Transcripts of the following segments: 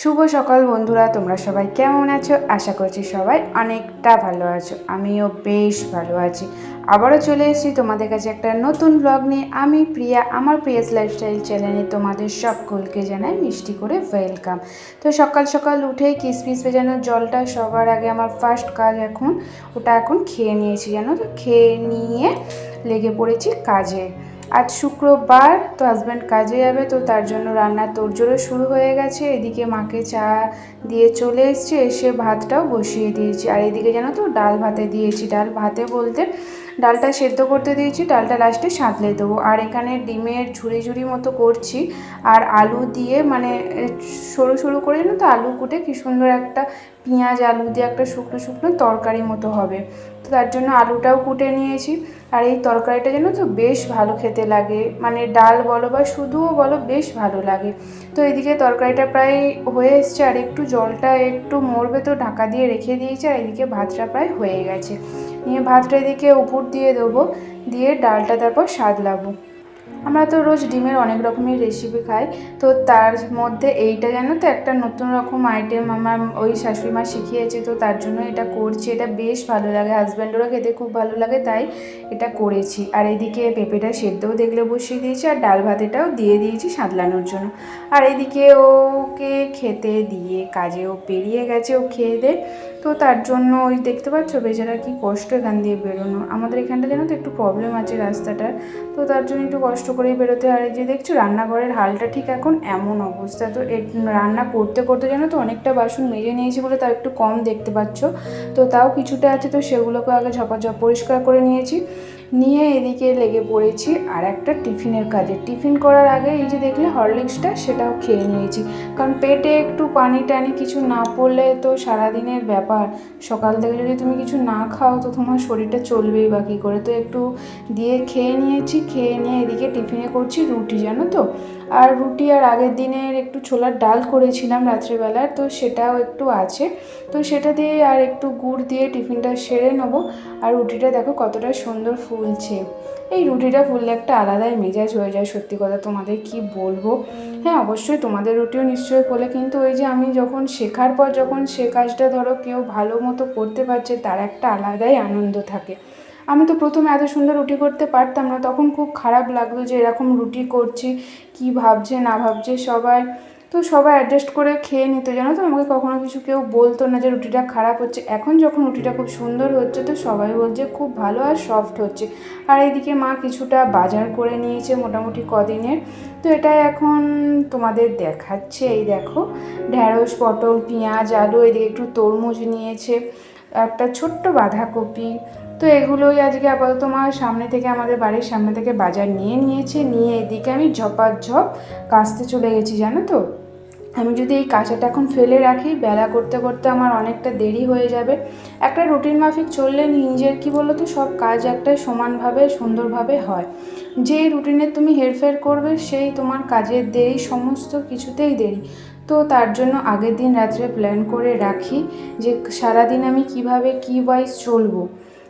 শুভ সকাল বন্ধুরা, তোমরা সবাই কেমন আছো? আশা করছি সবাই অনেকটা ভালো আছো। আমিও বেশ ভালো আছি। আবারও চলে এসেছি তোমাদের কাছে একটা নতুন ব্লগ নিয়ে। আমি প্রিয়া, আমার প্রিয়াস লাইফস্টাইল চ্যানেলে তোমাদের সকলকে জানাই মিষ্টি করে ওয়েলকাম। তো সকাল সকাল উঠেই কিসমিস ভেজানোর জলটা সবার আগে আমার ফার্স্ট কাজ। ওটা খেয়ে নিয়েছি, জানো তো। খেয়ে নিয়ে লেগে পড়েছি কাজে। আজ শুক্রবার, তো হাজব্যান্ড কাজে যাবে, তো তার জন্য রান্নার তোড়জোড়ও শুরু হয়ে গেছে। এদিকে মাকে চা দিয়ে চলে এসেছি, এসে ভাতটাও বসিয়ে দিয়েছি। আর এদিকে জানো তো ডাল ভাতে দিয়েছি। ডাল ভাতে বলতে ডালটা সেদ্ধ করতে দিয়েছি, ডালটা লাস্টে সাঁতলে দেবো। আর এখানে ডিমের ঝুড়ি ঝুড়ি মতো করছি, আর আলু দিয়ে মানে সরু সরু করে জানো তো আলু কুটে কি সুন্দর একটা পেঁয়াজ আলু দিয়ে একটা শুকনো শুকনো তরকারি মতো হবে। তো তার জন্য আলুটাও কুটে নিয়েছি। আর এই তরকারিটা যেন তো বেশ ভালো খেতে লাগে, মানে ডাল বলো বা শুধুও বলো, বেশ ভালো লাগে। তো এদিকে তরকারিটা প্রায় হয়ে এসছে, আর একটু জলটা একটু মরবে, তো ঢাকা দিয়ে রেখে দিয়েছি। আর এদিকে ভাতটা প্রায় হয়ে গেছে। নিয়ে ভাতটা এদিকে উপর দিয়ে দেবো, দিয়ে ডালটা তারপর সাদলাবো। আমরা তো রোজ ডিমের অনেক রকমের রেসিপি খাই, তো তার মধ্যে এইটা জানো তো একটা নতুন রকম আইটেম আমার ওই শাশুড়ি মা শিখিয়েছে, তো তার জন্য এটা করছি। এটা বেশ ভালো লাগে, হাজব্যান্ডেরও খেতে খুব ভালো লাগে, তাই এটা করেছি। আর এদিকে পেঁপেটা সেদ্ধও দেখলে বসিয়ে দিয়েছি, আর ডাল ভাতেটাও দিয়ে দিয়েছি সাঁতলানোর জন্য। আর এদিকে ওকে খেতে দিয়ে কাজেও পেরিয়ে গেছে, ও খেয়ে দে। তো তার জন্য ওই দেখতে পাচ্ছ বেচারা কি কষ্ট এখান দিয়ে বেরোনো। আমাদের এখানটা জানো তো একটু প্রবলেম আছে রাস্তাটার, তো তার জন্য একটু কষ্ট করেই বেরোতে হয়। যে দেখছো রান্নাঘরের হালটা ঠিক এখন এমন অবস্থা। তো রান্না করতে করতে জানো তো অনেকটা বাসন মেজে নিয়েছি বলে তাও একটু কম দেখতে পাচ্ছ, তো তাও কিছুটা আছে, তো সেগুলোকে আগে ঝপাঝপ পরিষ্কার করে নিয়েছি। নিয়ে এদিকে লেগে পড়েছি আর একটা টিফিনের কাজে। টিফিন করার আগে এই যে দেখলে হরলিক্সটা, সেটাও খেয়ে নিয়েছি, কারণ পেটে একটু পানি টানি কিছু না পড়লে তো সারাদিনের ব্যাপার। সকাল থেকে যদি তুমি কিছু না খাও তো তোমার শরীরটা চলবেই বা কী করে। তো একটু দিয়ে খেয়ে নিয়েছি। খেয়ে নিয়ে এদিকে টিফিনে করছি রুটি, জানো তো। আর রুটি আর আগের দিনের একটু ছোলার ডাল করেছিলাম রাত্রেবেলার, তো সেটাও একটু আছে, তো সেটা দিয়ে আর একটু গুড় দিয়ে টিফিনটা সেরে নেবো। আর রুটিটা দেখো কতটা সুন্দর ফুলছে। এই রুটিটা ফুললে একটা আলাদাই মেজাজ হয়ে যায়, সত্যি কথা তোমাদের কি বলবো। হ্যাঁ, অবশ্যই তোমাদের রুটিও নিশ্চয়ই ফোলে, কিন্তু ওই যে আমি যখন শেখার পর যখন সে কাজটা ধরো কেউ ভালো মতো করতে পারছে, তার একটা আলাদাই আনন্দ থাকে। আমি তো প্রথমে এত সুন্দর রুটি করতে পারতাম না, তখন খুব খারাপ লাগতো যে এরকম রুটি করছি, কি ভাবছে না ভাবছে সবাই। তো সবাই অ্যাডজাস্ট করে খেয়ে নিত, জানো তো। আমাকে কখনো কিছু কেউ বলতো না যে রুটিটা খারাপ হচ্ছে। এখন যখন রুটিটা খুব সুন্দর হচ্ছে, তো সবাই বলছে খুব ভালো আর সফট হচ্ছে। আর এইদিকে মা কিছুটা বাজার করে নিয়েছে মোটামুটি কদিনের, তো এটা এখন তোমাদের দেখাচ্ছে। এই দেখো, ঢ্যাঁড়স, পটল, পেঁয়াজ, আলু, এদিকে একটু তরমুজ নিয়েছে, একটা ছোট্ট বাঁধাকপি। তো এগুলোই আজকে আপাতত মা সামনে থেকে, আমাদের বাড়ির সামনে থেকে বাজার নিয়েছে। নিয়ে এদিকে আমি ঝপাঝপ কাচতে চলে গেছি, জানো তো। আমি যদি এই কাঁচাটা এখন ফেলে রাখি, বেলা করতে করতে আমার অনেকটা দেরি হয়ে যাবে। একটা রুটিন মাফিক চললে নিজের কি বলো তো, সব কাজ একটা সমানভাবে সুন্দরভাবে হয়। যেই রুটিনে তুমি হেরফের করবে, সেই তোমার কাজের দেরি, সমস্ত কিছুতেই দেরি। তো তার জন্য আগের দিন রাত্রে প্ল্যান করে রাখি যে সারাদিন আমি কিভাবে কী ওয়াইজ চলবো।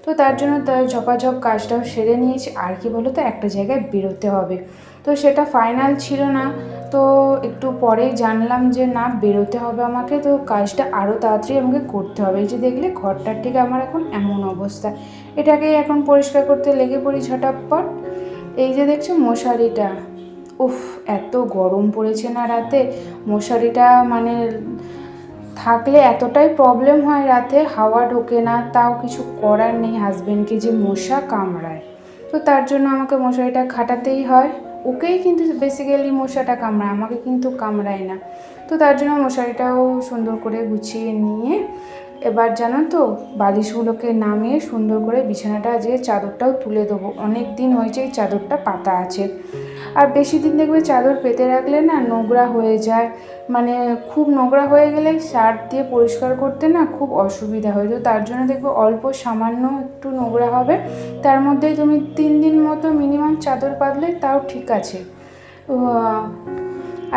তো তার জন্য ঝপাঝপ কাজটাও সেরে নিয়েছি। আর কি বলো তো, একটা জায়গায় বেরোতে হবে, তো সেটা ফাইনাল ছিল না। তো একটু পরেই জানলাম যে না, বেরোতে হবে আমাকে, তো কাজটা আরও তাড়াতাড়ি আমাকে করতে হবে। এই যে দেখলে ঘরটার ঠিক আমার এখন এমন অবস্থা, এটাকেই এখন পরিষ্কার করতে লেগে পড়ি ঝটাপট। এই যে দেখছো মশারিটা, উফ, এত গরম পড়েছে না রাতে। মশারিটা মানে থাকলে এতটাই প্রবলেম হয়, রাতে হাওয়া ঢোকে না। তাও কিছু করার নেই, হাজব্যান্ডকে যে মশা কামড়ায়, তো তার জন্য আমাকে মশারিটা খাটাতেই হয়। ওকেই কিন্তু বেসিক্যালি মশাটা কামড়ায়, আমাকে কিন্তু কামড়ায় না। তো তার জন্য মশারিটাও সুন্দর করে গুছিয়ে নিয়ে এবার জানো তো বালিশগুলোকে নামিয়ে সুন্দর করে বিছানাটা, যে চাদরটাও তুলে দেবো। অনেক দিন হয়েছে এই চাদরটা পাতা আছে। আর বেশি দিন দেখবে চাদর পেতে রাখলে না নোংরা হয়ে যায়, মানে খুব নোংরা হয়ে গেলে সার্ফ দিয়ে পরিষ্কার করতে না খুব অসুবিধা হয়। তো তার জন্য দেখবে অল্প সামান্য একটু নোংরা হবে, তার মধ্যেই তুমি 3 দিন মতো মিনিমাম চাদর পাতলে তাও ঠিক আছে।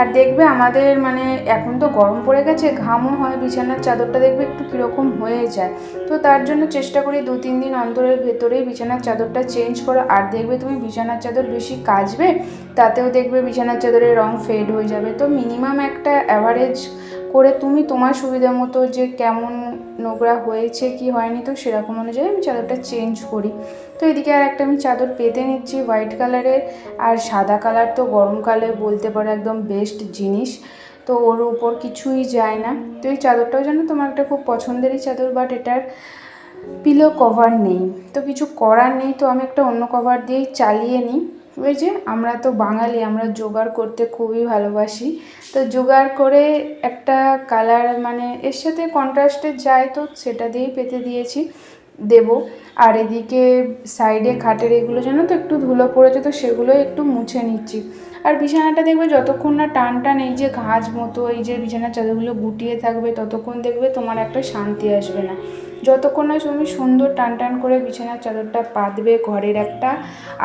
আর দেখবে আমাদের মানে এখন তো গরম পড়ে গেছে, ঘামও হয়, বিছানার চাদরটা দেখবে একটু কীরকম হয়ে যায়। তো তার জন্য চেষ্টা করি 2-3 দিন অন্তরের ভেতরেই বিছানার চাদরটা চেঞ্জ করো। আর দেখবে তুমি বিছানার চাদর বেশি কাচবে, তাতেও দেখবে বিছানার চাদরের রং ফেড হয়ে যাবে। তো মিনিমাম একটা অ্যাভারেজ করে তুমি তোমার সুবিধা মতো যে কেমন নোংরা হয়েছে কি হয়নি, তো সেরকম অনুযায়ী আমি চাদরটা চেঞ্জ করি। তো এদিকে আর একটা আমি চাদর পেতে নিচ্ছি হোয়াইট কালারের। আর সাদা কালার তো গরমকালে বলতে পারো একদম বেস্ট জিনিস, তো ওর উপর কিছুই যায় না। তো এই চাদরটাও যেন তোমার একটা খুব পছন্দেরই চাদর, বাট এটার পিলো কভার নেই, তো কিছু করার নেই, তো আমি একটা অন্য কভার দিয়েই চালিয়ে নিই। ওই যে আমরা তো বাঙালি, আমরা জোগাড় করতে খুবই ভালোবাসি, তো জোগাড় করে একটা কালার মানে এর সাথে কন্ট্রাস্টে যায়, তো সেটা দিয়েই পেতে দিয়েছি দেব। আর এদিকে সাইডে খাটের এগুলো যেন তো একটু ধুলো পড়েছে, তো সেগুলো একটু মুছে নিচ্ছি। আর বিছানাটা দেখবে যতক্ষণ না টান টান এই যে ঘাস মতো এই যে বিছানার চাদরগুলো গুটিয়ে থাকবে, ততক্ষণ দেখবে তোমার একটা শান্তি আসবে না। যতক্ষণ না তুমি সুন্দর টান টান করে বিছানার চাদরটা পাতবে, ঘরের একটা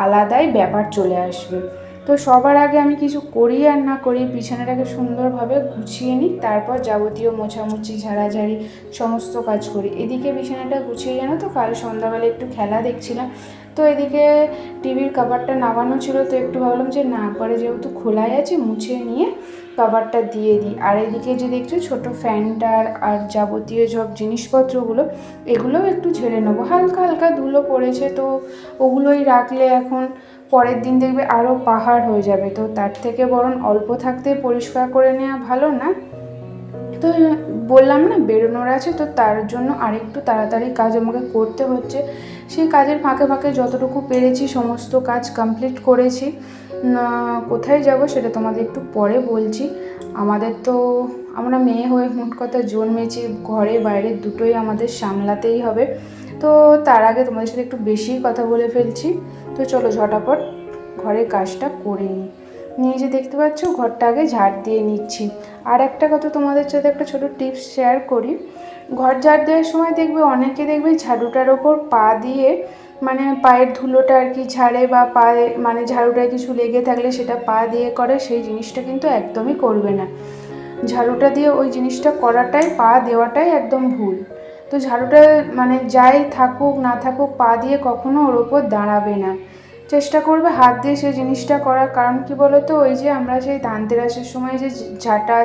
আলাদাই ব্যাপার চলে আসবে। তো সবার আগে আমি কিছু করি আর না করি, বিছানাটাকে সুন্দরভাবে গুছিয়ে নিই, তারপর যাবতীয় মোছামুছি ঝাড়াঝাড়ি সমস্ত কাজ করি। এদিকে বিছানাটা গুছিয়ে জানো তো কাল সন্ধ্যাবেলা একটু খেলা দেখছিলাম, তো এদিকে টিভির কভারটা নামানো ছিল, তো একটু ভাবলাম যে না করে যেহেতু খোলাই আছে মুছে নিয়ে কভারটা দিয়ে দিই। আর এদিকে যে দেখছো ছোটো ফ্যানটার আর যাবতীয় সব জিনিসপত্রগুলো এগুলোও একটু ঝেড়ে নেবো, হালকা হালকা ধুলো পড়েছে, তো ওগুলোই রাখলে এখন পরের দিন দেখবে আরও পাহাড় হয়ে যাবে, তো তার থেকে বরং অল্প থাকতে পরিষ্কার করে নেওয়া ভালো না। তো বললাম না বেরোনোর আছে, তো তার জন্য আরেকটু তাড়াতাড়ি কাজ আমাকে করতে হচ্ছে। সেই কাজের ফাঁকে ফাঁকে যতটুকু পেরেছি সমস্ত কাজ কমপ্লিট করেছি। কোথায় যাব সেটা তোমাদের একটু পরে বলছি। আমাদের তো আমরা মেয়ে হয়ে মোট কথা জন্মেছি, ঘরে বাইরে দুটোই আমাদের সামলাতেই হবে, তো তার আগে তোমাদের সাথে একটু বেশিই কথা বলে ফেলছি। তো চলো ঝটাপট ঘরের কাজটা করে নিই। নিয়ে যে দেখতে পাচ্ছ ঘরটা আগে ঝাড় দিয়ে নিচ্ছি। আর একটা কথা তোমাদের সাথে একটা ছোটো টিপস শেয়ার করি। ঘর ঝাড় দেওয়ার সময় দেখবে অনেকে দেখবে ঝাড়ুটার ওপর পা দিয়ে মানে পায়ের ধুলোটা আর কি ঝাড়ে, বা পায়ে মানে ঝাড়ুটায় কিছু লেগে থাকলে সেটা পা দিয়ে করে, সেই জিনিসটা কিন্তু একদমই করবে না। ঝাড়ুটা দিয়ে ওই জিনিসটা করাটাই, পা দেওয়াটাই একদম ভুল। তো ঝাড়ুটা মানে যাই থাকুক না থাকুক পা দিয়ে কখনো ওর ওপর দাঁড়াবে না, চেষ্টা করবে হাত দিয়ে সেই জিনিসটা করার। কারণ কি বলো তো, ওই যে আমরা সেই ধানতেরাসের সময় যে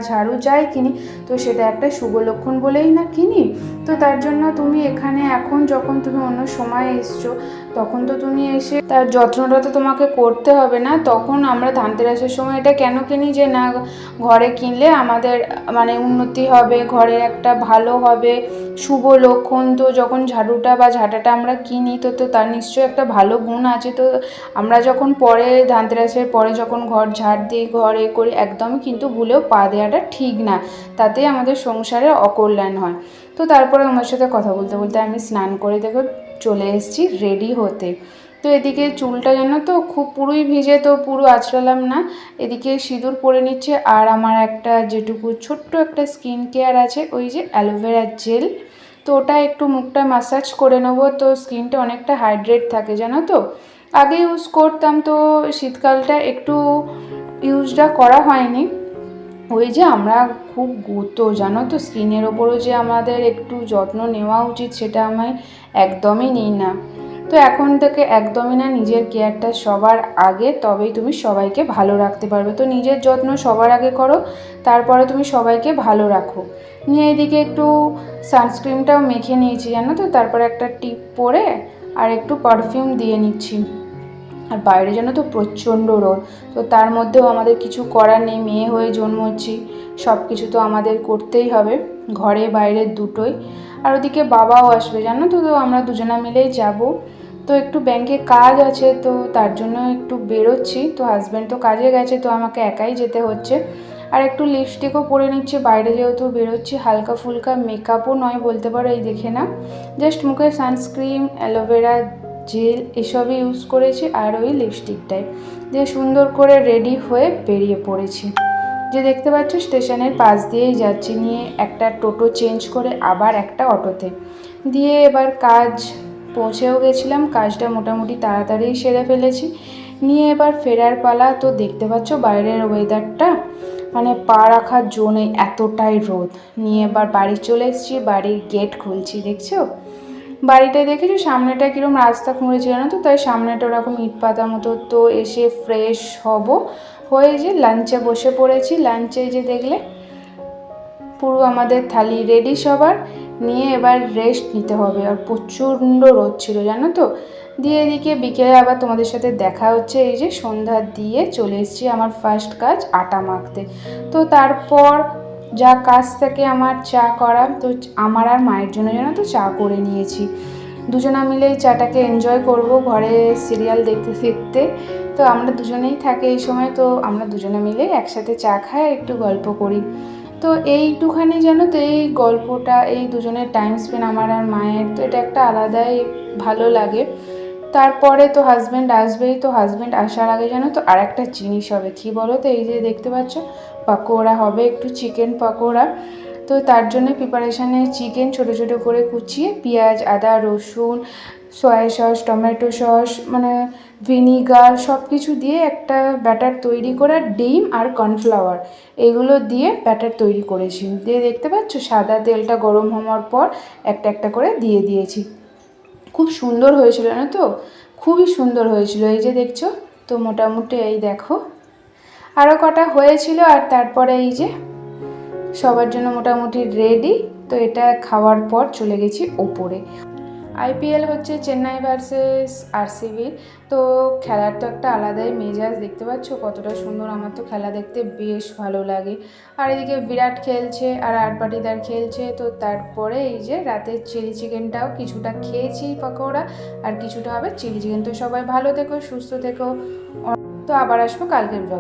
ঝাড়ু যাই কিনি, তো সেটা একটা শুভ লক্ষণ বলেই না কিনি। তো তার জন্য তুমি এখানে এখন যখন তুমি অন্য সময় এসছো, তখন তো তুমি এসে তার যত্নটা তো তোমাকে করতে হবে না। তখন আমরা ধানতেরাসের সময় এটা কেন কিনি যে না ঘরে কিনলে আমাদের মানে উন্নতি হবে, ঘরে একটা ভালো হবে, শুভ লক্ষণ। তো যখন ঝাড়ুটা বা ঝাঁটাটা আমরা কিনি, তো তার নিশ্চয়ই একটা ভালো গুণ আছে। তো আমরা যখন পরে ধানতেরাসের পরে যখন ঘর ঝাড় দিই, ঘরে করি, একদমই কিন্তু ভুলেও পা দেওয়াটা ঠিক না, তাতে আমাদের সংসারে অকল্যাণ হয়। তো তারপরে আমার সাথে কথা বলতে বলতে আমি স্নান করে দেখো চলে এসেছি রেডি হতে। তো এদিকে চুলটা জানো তো খুব পুরোই ভিজে, তো পুরো আঁচড়ালাম না, এদিকে সিঁদুর পরে নিচ্ছে। আর আমার একটা যেটুকু ছোট্ট একটা স্কিন কেয়ার আছে, ওই যে অ্যালোভেরা জেল, তো ওটা একটু মুখটা ম্যাসাজ করে নেবো, তো স্কিনটা অনেকটা হাইড্রেট থাকে জানো তো। আগে ইউজ করতাম, তো শীতকালটা একটু ইউজটা করা হয়নি। ওই যে আমরা খুব গুঁতো জানো তো, স্কিনের ওপরও যে আমাদের একটু যত্ন নেওয়া উচিত সেটা আমি একদমই নিই না। তো এখন থেকে একদমই না, নিজের কেয়ারটা সবার আগে, তবেই তুমি সবাইকে ভালো রাখতে পারবে। তো নিজের যত্ন সবার আগে করো, তারপরে তুমি সবাইকে ভালো রাখো। নিয়ে এদিকে একটু সানস্ক্রিনটাও মেখে নিয়েছি জানো তো, তারপরে একটা টিপ পরে আর একটু পারফিউম দিয়ে নিচ্ছি। আর বাইরে যেন তো প্রচণ্ড রোদ, তো তার মধ্যেও আমাদের কিছু করার নেই, মেয়ে হয়ে জন্মছি, সব কিছু তো আমাদের করতেই হবে, ঘরে বাইরে দুটোই। আর ওদিকে বাবাও আসবে জানো তো, তো আমরা দুজনা মিলেই যাব। তো একটু ব্যাংকে কাজ আছে, তো তার জন্য একটু বেরোচ্ছি। তো হাজব্যান্ড তো কাজে গেছে, তো আমাকে একাই যেতে হচ্ছে। আর একটু লিপস্টিকও পরে নিচ্ছি, বাইরে যেহেতু বেরোচ্ছি, হালকা ফুলকা মেকআপও নয় বলতে পারো, এই দেখে না, জাস্ট মুখে সানস্ক্রিন, অ্যালোভেরা জেল এসবই ইউজ করেছি, আর ওই লিপস্টিকটাই দিয়ে সুন্দর করে রেডি হয়ে বেরিয়ে পড়েছি। যে দেখতে পাচ্ছ স্টেশনের পাশ দিয়েই যাচ্ছি, নিয়ে একটা টোটো চেঞ্জ করে আবার একটা অটোতে দিয়ে এবার কাজ পৌঁছেও গেছিলাম, কাজটা মোটামুটি তাড়াতাড়ি সেরে ফেলেছি, নিয়ে এবার ফেরার পালা। তো দেখতে পাচ্ছ বাইরের ওয়েদারটা মানে পা রাখার জো নেই, এতটাই রোদ। নিয়ে এবার বাড়ি চলে এসেছি, বাড়ির গেট খুলছি, দেখছো বাড়িটা দেখেছো সামনেটা কীরকম রাস্তা খুঁড়েছে জানো তো, তাই সামনেটা ওরকম ইট পাতা মতো। তো এসে ফ্রেশ হব, হয়ে যে লাঞ্চে বসে পড়েছি। লাঞ্চে যে দেখলে পুরো আমাদের থালি রেডি সবার, নিয়ে এবার রেস্ট নিতে হবে। আর প্রচণ্ড রোদ ছিল জানো তো। দিয়ে এদিকে বিকেলে আবার তোমাদের সাথে দেখা হচ্ছে। এই যে সন্ধ্যা দিয়ে চলে এসেছি আমার ফার্স্ট কাজ আটা মাখতে। তো তারপর যা কাজ থাকে আমার চা করা, তো আমার আর মায়ের জন্য জানো তো চা করে নিয়েছি। দুজনা মিলে চাটাকে এনজয় করব ঘরে সিরিয়াল দেখতে দেখতে। তো আমরা দুজনেই থাকি এই সময়, তো আমরা দুজনে মিলে একসাথে চা খাই আর একটু গল্প করি। তো এইটুখানি জানো তো, এই গল্পটা, এই দুজনের টাইম স্পেন্ড আমার আর মায়ের, তো এটা একটা আলাদাই ভালো লাগে। তারপরে তো হাজব্যান্ড আসবেই, তো হাজব্যান্ড আসার আগে জানো তো আর একটা জিনিস হবে, কী বলো তো, এই যে দেখতে পাচ্ছ পাকোড়া হবে, একটু চিকেন পাকোড়া। তো তার জন্য প্রিপারেশানে চিকেন ছোটো ছোটো করে কুচিয়ে পেঁয়াজ আদা রসুন সয়া সস টমেটো সস মানে ভিনিগার সব কিছু দিয়ে একটা ব্যাটার তৈরি করে, ডিম আর কর্নফ্লাওয়ার এগুলো দিয়ে ব্যাটার তৈরি করেছি। দিয়ে দেখতে পাচ্ছ সাদা তেলটা গরম হওয়ার পর একটা একটা করে দিয়ে দিয়েছি। খুব সুন্দর হয়েছিল না তো, খুবই সুন্দর হয়েছিল। এই যে দেখছো তো, মোটামুটি এই দেখো আরও কটা হয়েছিল। আর তারপরে এই যে সবার জন্য মোটামুটি রেডি। তো এটা খাওয়ার পর চলে গেছি ওপরে। আইপিএল হচ্ছে চেন্নাই ভার্সেস আরসিবি। তো খেলার তো একটা আলাদাই মেজাজ, দেখতে পাচ্ছ কতটা সুন্দর। আমার তো খেলা দেখতে বেশ ভালো লাগে। আর এদিকে বিরাট খেলছে আর আরপাটিদার খেলছে। তো তারপরে এই যে রাতের চিলি চিকেনটাও কিছুটা খেয়েছি পকোড়া, আর কিছুটা হবে চিলি চিকেন। তো সবাই ভালো থেকো, সুস্থ থেকো। তো আবার আসবো কালকের ব্লগে।